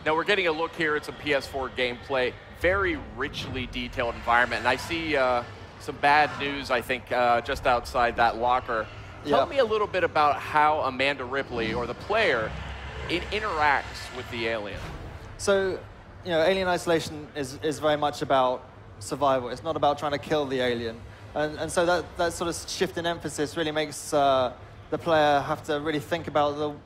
Now we're getting a look here at some PS4 gameplay. Very richly detailed environment, and I see some bad news, I think, just outside that locker. Tell me a little bit about how Amanda Ripley, or the player, interacts with the alien. So, Alien Isolation is very much about survival. It's not about trying to kill the alien. And so that sort of shift in emphasis really makes the player have to really think about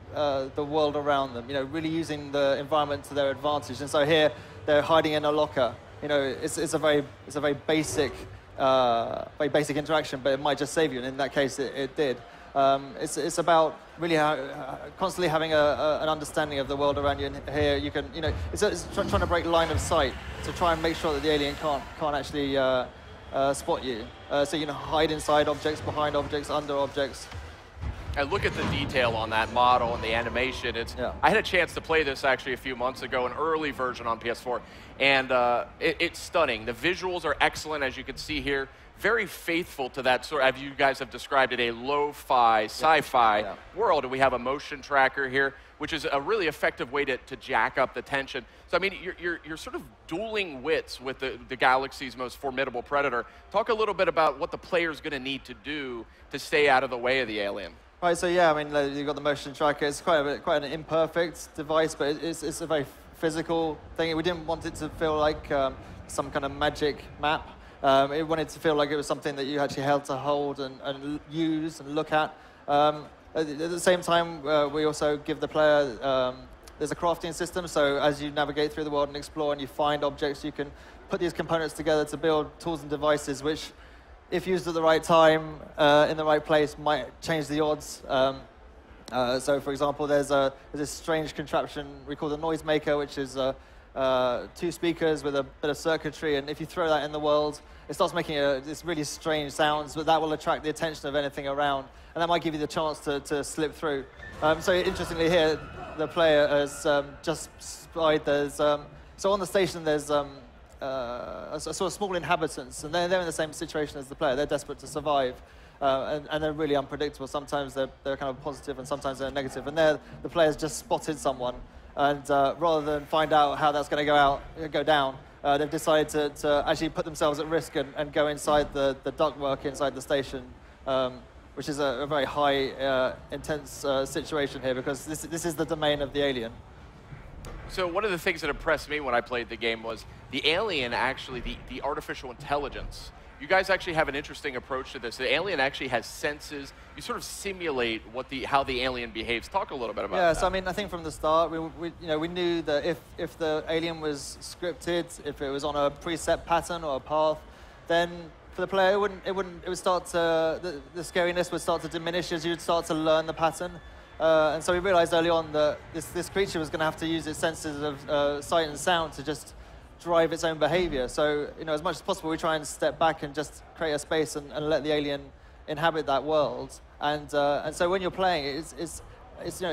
the world around them, really using the environment to their advantage. And so here, they're hiding in a locker. It's a very basic interaction, but it might just save you, and in that case, it did. It's about really constantly having an understanding of the world around you. And here you can, it's trying to break line of sight to try and make sure that the alien can't actually spot you. So you can hide inside objects, behind objects, under objects. And look at the detail on that model and the animation. I had a chance to play this actually a few months ago, an early version on PS4, and it's stunning. The visuals are excellent, as you can see here. Very faithful to that sort of, as you guys have described it, a lo-fi, sci-fi world. And we have a motion tracker here, which is a really effective way to jack up the tension. So, I mean, you're sort of dueling wits with the galaxy's most formidable predator. Talk a little bit about what the player's going to need to do to stay out of the way of the alien. Right, so yeah, I mean, you've got the motion tracker. It's quite an imperfect device, but it's a very physical thing. We didn't want it to feel like some kind of magic map. It wanted to feel like it was something that you actually held to hold and use and look at. At the same time, we also give the player, there's a crafting system, so as you navigate through the world and explore and you find objects, you can put these components together to build tools and devices which, if used at the right time, in the right place, might change the odds. So, for example, there's this strange contraption we call the noisemaker, which is 2 speakers with a bit of circuitry, and if you throw that in the world, it starts making this really strange sounds, but that will attract the attention of anything around, and that might give you the chance to slip through. So interestingly here, the player has just spied so on the station there's sort of small inhabitants, and they're in the same situation as the player. They're desperate to survive, and they're really unpredictable. Sometimes they're kind of positive, and sometimes they're negative. And the player's just spotted someone, and rather than find out how that's going to go down, they've decided to actually put themselves at risk and go inside the ductwork inside the station, which is a very high, intense situation here, because this is the domain of the alien. So one of the things that impressed me when I played the game was the alien, actually, the artificial intelligence. You guys actually have an interesting approach to this. The alien actually has senses. You sort of simulate how the alien behaves. Talk a little bit about that. Yeah, so I mean, I think from the start, we knew that if the alien was scripted, if it was on a preset pattern or a path, then for the player, it would start to, the scariness would start to diminish as you'd start to learn the pattern. And so we realized early on that this creature was going to have to use its senses of sight and sound to just drive its own behavior. So, as much as possible, we try and step back and just create a space and let the alien inhabit that world. And so when you're playing, it's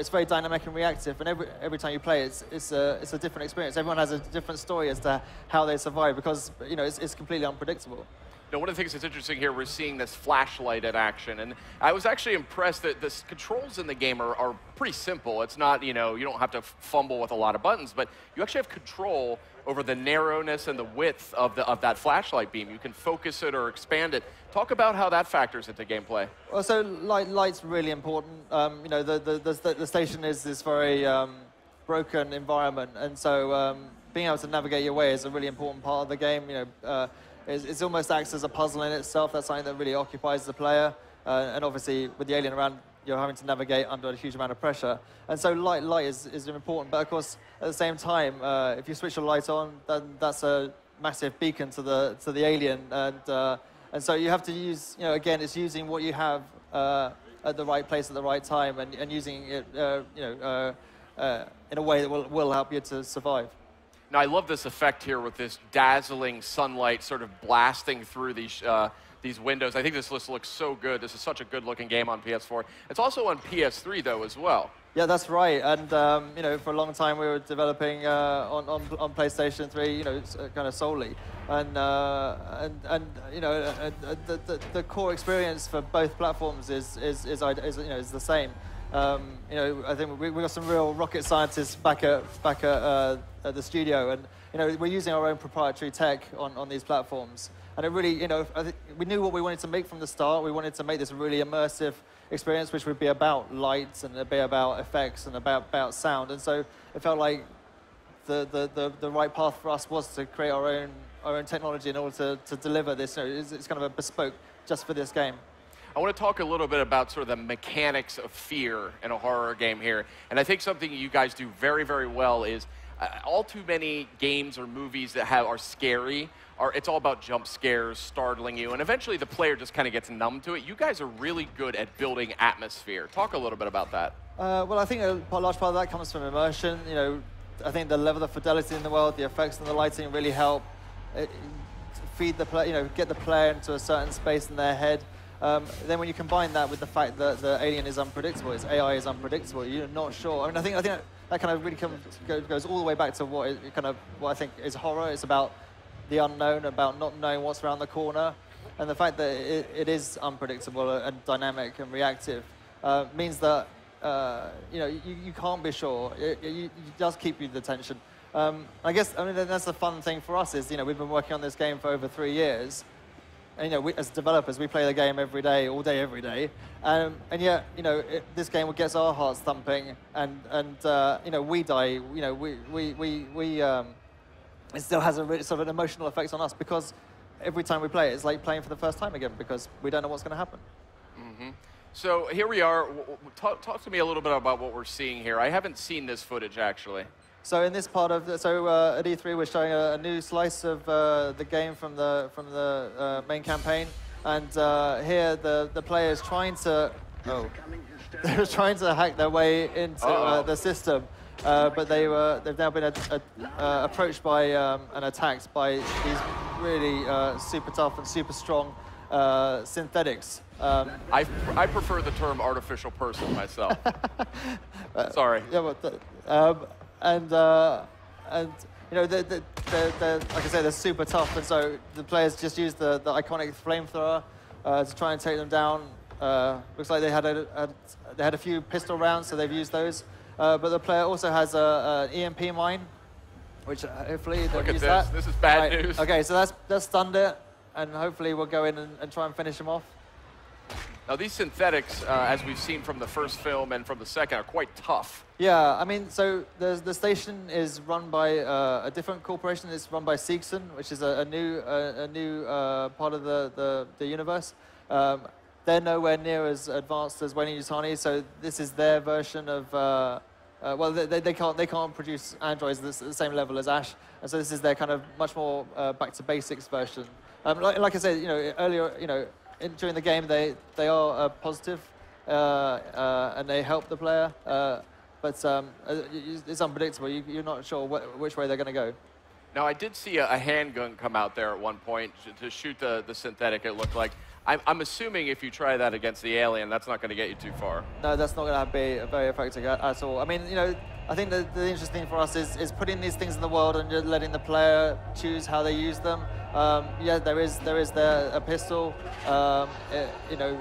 very dynamic and reactive. And every time you play, it's a different experience. Everyone has a different story as to how they survive, because it's completely unpredictable. Now, one of the things that's interesting here, we're seeing this flashlight in action, and I was actually impressed that the controls in the game are pretty simple. It's not, you don't have to fumble with a lot of buttons, but you actually have control over the narrowness and the width of that flashlight beam. You can focus it or expand it. Talk about how that factors into gameplay. Well, so light's really important. The station is this very broken environment, and so being able to navigate your way is a really important part of the game. It almost acts as a puzzle in itself. That's something that really occupies the player. And obviously, with the alien around, you're having to navigate under a huge amount of pressure. And so light is important. But of course, at the same time, if you switch the light on, then that's a massive beacon to the alien. And so you have to use, again, it's using what you have at the right place at the right time, and using it, in a way that will help you to survive. Now, I love this effect here with this dazzling sunlight sort of blasting through these windows. I think this looks so good. This is such a good-looking game on PS4. It's also on PS3, though, as well. Yeah, that's right. And for a long time we were developing on PlayStation 3, kind of solely. And the core experience for both platforms is the same. You know, I think we got some real rocket scientists back at the studio, and you know, we're using our own proprietary tech on these platforms. And it really, you know, we knew what we wanted to make from the start. We wanted to make this really immersive experience, which would be about lights and it'd be about effects and about sound. And so it felt like the right path for us was to create our own technology in order to deliver this. You know, it's kind of a bespoke just for this game. I want to talk a little bit about sort of the mechanics of fear in a horror game here. And I think something you guys do very, very well is all too many games or movies that are scary, it's all about jump scares, startling you, and eventually the player just kind of gets numb to it. You guys are really good at building atmosphere. Talk a little bit about that. Well, I think a large part of that comes from immersion. You know, I think the level of fidelity in the world, the effects and the lighting really help feed the player, you know, get the player into a certain space in their head. Then when you combine that with the fact that the alien is unpredictable, its AI is unpredictable, you're not sure. I mean, I think that kind of really goes all the way back to what I think is horror. It's about the unknown, about not knowing what's around the corner, and the fact that it is unpredictable and dynamic and reactive means that you know, you can't be sure. It does keep you the tension. I guess, I mean, that's the fun thing for us is, you know, we've been working on this game for over 3 years. And, you know, as developers, we play the game every day, all day, every day. And yet, you know, this game gets our hearts thumping, and you know, we die. You know, it still has a really, sort of an emotional effect on us because every time we play it, it's like playing for the first time again because we don't know what's going to happen. Mm-hmm. So here we are. Talk to me a little bit about what we're seeing here. I haven't seen this footage, actually. So in this part of at E3, we're showing a new slice of the game from the main campaign, and here the player is trying to they're trying to hack their way into the system, but they've now been approached by and attacked by these really super tough and super strong synthetics. I prefer the term artificial person myself. Sorry. Yeah, but. And you know, like I say, they're super tough, and so the players just use the iconic flamethrower to try and take them down. Looks like they had a few pistol rounds, so they've used those. But the player also has an EMP mine, which hopefully they'll use that. This is bad news. Okay, so that's stunned it, and hopefully we'll go in and try and finish them off. Now, these synthetics, as we've seen from the first film and from the second, are quite tough. Yeah, I mean, so the station is run by a different corporation. It's run by Seegson, which is a new part of the universe. They're nowhere near as advanced as Weyland-Yutani, so this is their version of. Well, they can't produce androids at the same level as Ash, and so this is their kind of much more back to basics version. Like I said, you know, earlier, you know. During the game, they are positive, and they help the player, but it's unpredictable. You're not sure which way they're going to go. Now, I did see a handgun come out there at one point to shoot the synthetic, it looked like. I'm assuming if you try that against the alien, that's not going to get you too far. No, that's not going to be very effective at all. I mean, you know, I think the interesting thing for us is putting these things in the world and just letting the player choose how they use them. Yeah, there is a pistol. You know,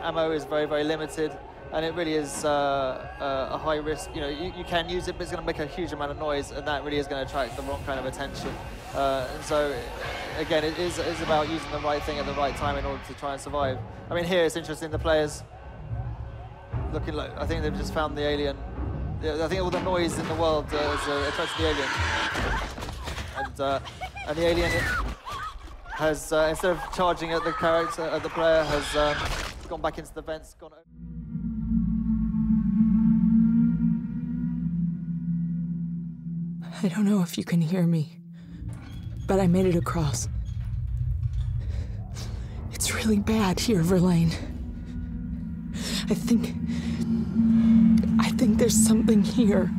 ammo is very, very limited, and it really is a high risk. You know, you can use it, but it's going to make a huge amount of noise, and that really is going to attract the wrong kind of attention. And so, again, it's about using the right thing at the right time in order to try and survive. I mean, here it's interesting. The players looking like, I think they've just found the alien. I think all the noise in the world is attracted to the alien, and the alien has instead of charging at the character, at the player, has gone back into the vents. I don't know if you can hear me, but I made it across. It's really bad here, Verlaine. I think there's something here.